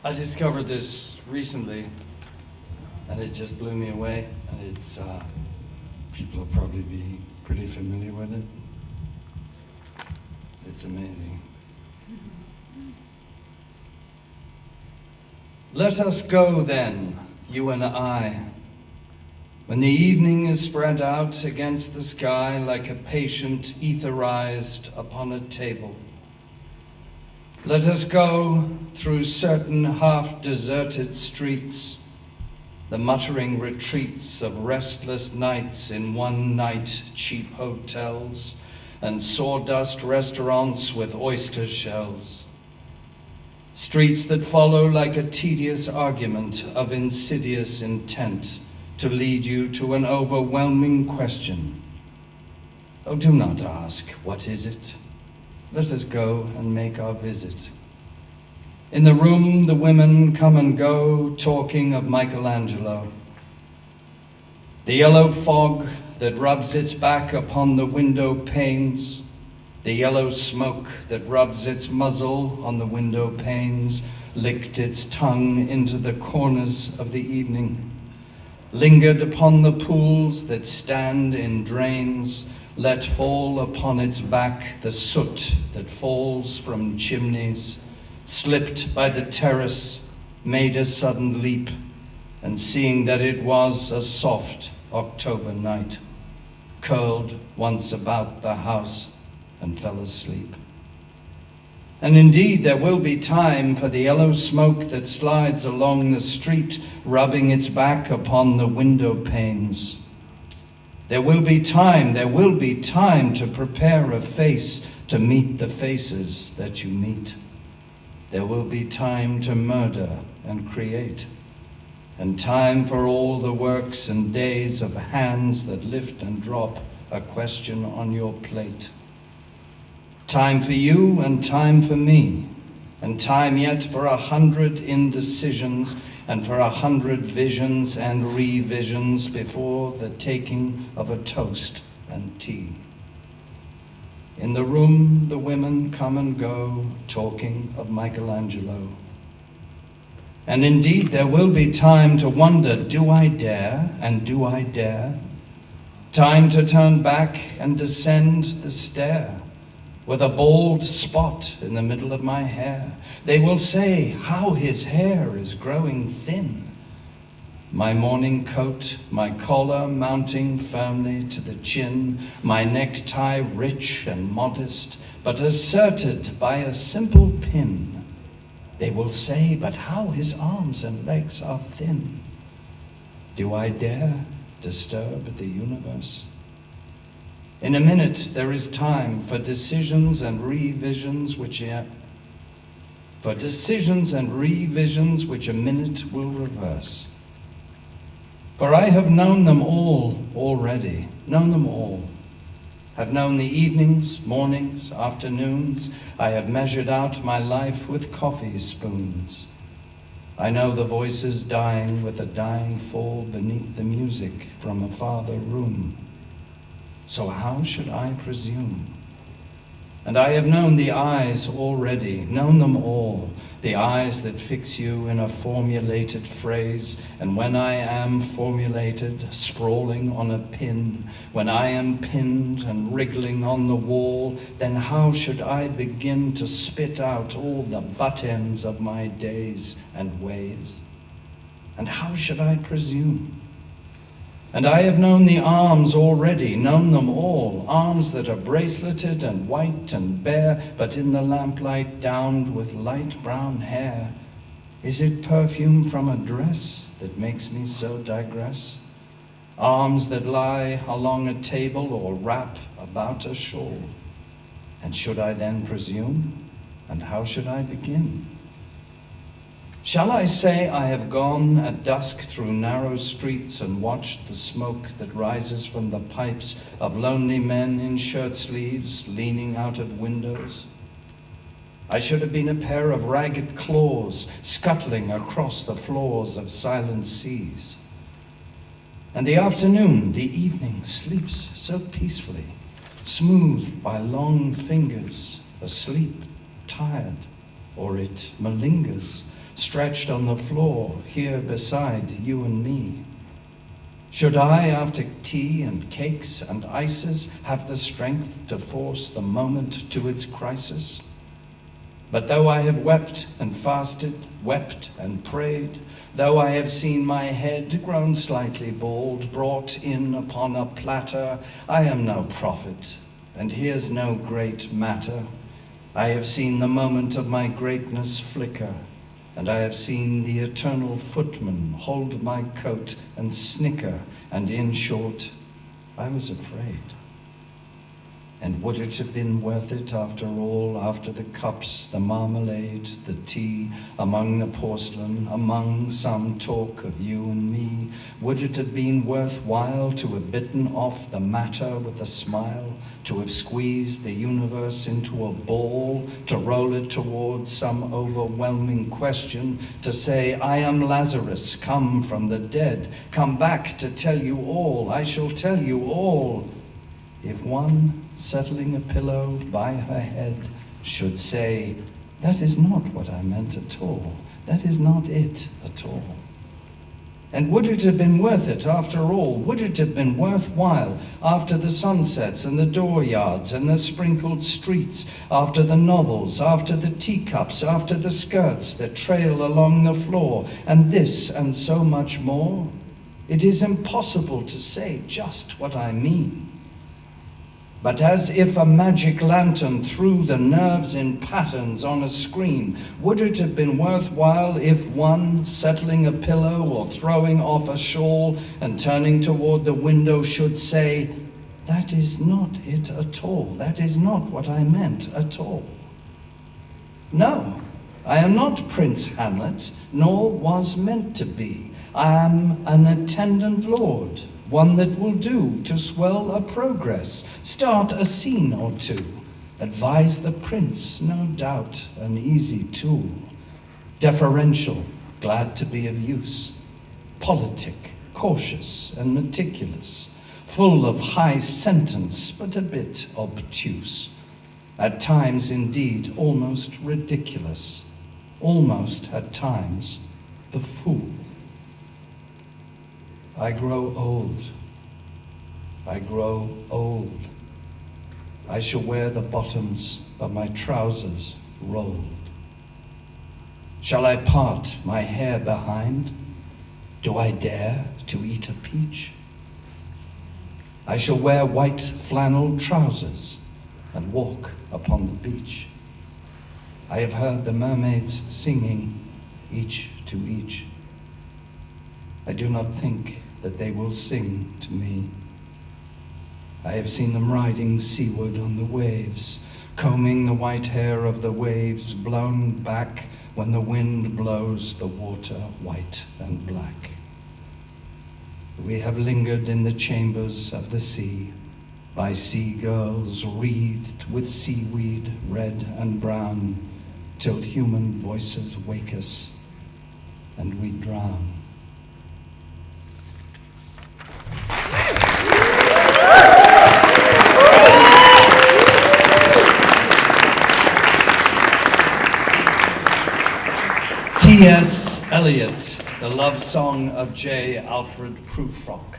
I discovered this recently, and it just blew me away. And it's people will probably be pretty familiar with it. It's amazing. Let us go then, you and I, when the evening is spread out against the sky like a patient etherized upon a table. Let us go through certain half-deserted streets, the muttering retreats of restless nights in one-night cheap hotels and sawdust restaurants with oyster shells. Streets that follow like a tedious argument of insidious intent to lead you to an overwhelming question. Oh, do not ask, what is it? Let us go and make our visit. In the room, the women come and go, talking of Michelangelo. The yellow fog that rubs its back upon the window panes, the yellow smoke that rubs its muzzle on the window panes, licked its tongue into the corners of the evening, lingered upon the pools that stand in drains, let fall upon its back the soot that falls from chimneys, slipped by the terrace, made a sudden leap, and seeing that it was a soft October night, curled once about the house and fell asleep. And indeed, there will be time for the yellow smoke that slides along the street, rubbing its back upon the window panes. There will be time to prepare a face to meet the faces that you meet. There will be time to murder and create, and time for all the works and days of hands that lift and drop a question on your plate. Time for you and time for me, and time yet for 100 indecisions and for 100 visions and revisions before the taking of a toast and tea. In the room, the women come and go, talking of Michelangelo. And indeed, there will be time to wonder, do I dare, and do I dare? Time to turn back and descend the stair with a bald spot in the middle of my hair. They will say, how his hair is growing thin. My morning coat, my collar mounting firmly to the chin, my necktie rich and modest, but asserted by a simple pin. They will say, but how his arms and legs are thin. Do I dare disturb the universe? In a minute, there is time for decisions and revisions which a minute will reverse. For I have known them all already, known them all. Have known the evenings, mornings, afternoons. I have measured out my life with coffee spoons. I know the voices dying with a dying fall beneath the music from a farther room. So how should I presume? And I have known the eyes already, known them all, the eyes that fix you in a formulated phrase, and when I am formulated, sprawling on a pin, when I am pinned and wriggling on the wall, then how should I begin to spit out all the butt ends of my days and ways? And how should I presume? And I have known the arms already, known them all, arms that are braceleted and white and bare, but in the lamplight downed with light brown hair. Is it perfume from a dress that makes me so digress? Arms that lie along a table or wrap about a shawl. And should I then presume? And how should I begin? Shall I say I have gone at dusk through narrow streets and watched the smoke that rises from the pipes of lonely men in shirt sleeves leaning out of windows? I should have been a pair of ragged claws scuttling across the floors of silent seas. And the afternoon, the evening, sleeps so peacefully, smoothed by long fingers, asleep, tired, or it malingers, stretched on the floor here beside you and me? Should I, after tea and cakes and ices, have the strength to force the moment to its crisis? But though I have wept and fasted, wept and prayed, though I have seen my head grown slightly bald, brought in upon a platter, I am no prophet, and here's no great matter. I have seen the moment of my greatness flicker, and I have seen the eternal footman hold my coat and snicker, and in short, I was afraid. And would it have been worth it after all, after the cups, the marmalade, the tea, among the porcelain, among some talk of you and me? Would it have been worthwhile to have bitten off the matter with a smile, to have squeezed the universe into a ball, to roll it towards some overwhelming question, to say, I am Lazarus, come from the dead, come back to tell you all, I shall tell you all. If one, settling a pillow by her head, should say, that is not what I meant at all, that is not it at all. And would it have been worth it after all? Would it have been worthwhile after the sunsets and the dooryards and the sprinkled streets, after the novels, after the teacups, after the skirts that trail along the floor, and this and so much more? It is impossible to say just what I mean. But as if a magic lantern threw the nerves in patterns on a screen, would it have been worthwhile if one, settling a pillow or throwing off a shawl and turning toward the window, should say, that is not it at all, that is not what I meant at all? No, I am not Prince Hamlet, nor was meant to be. I am an attendant lord, one that will do to swell a progress, start a scene or two, advise the prince, no doubt an easy tool, deferential, glad to be of use, politic, cautious and meticulous, full of high sentence but a bit obtuse, at times indeed almost ridiculous, almost at times the fool. I grow old, I grow old. I shall wear the bottoms of my trousers rolled. Shall I part my hair behind? Do I dare to eat a peach? I shall wear white flannel trousers and walk upon the beach. I have heard the mermaids singing, each to each. I do not think that they will sing to me. I have seen them riding seaward on the waves, combing the white hair of the waves, blown back when the wind blows the water white and black. We have lingered in the chambers of the sea, by sea-girls wreathed with seaweed red and brown, till human voices wake us and we drown. T.S. Eliot, the love song of J. Alfred Prufrock.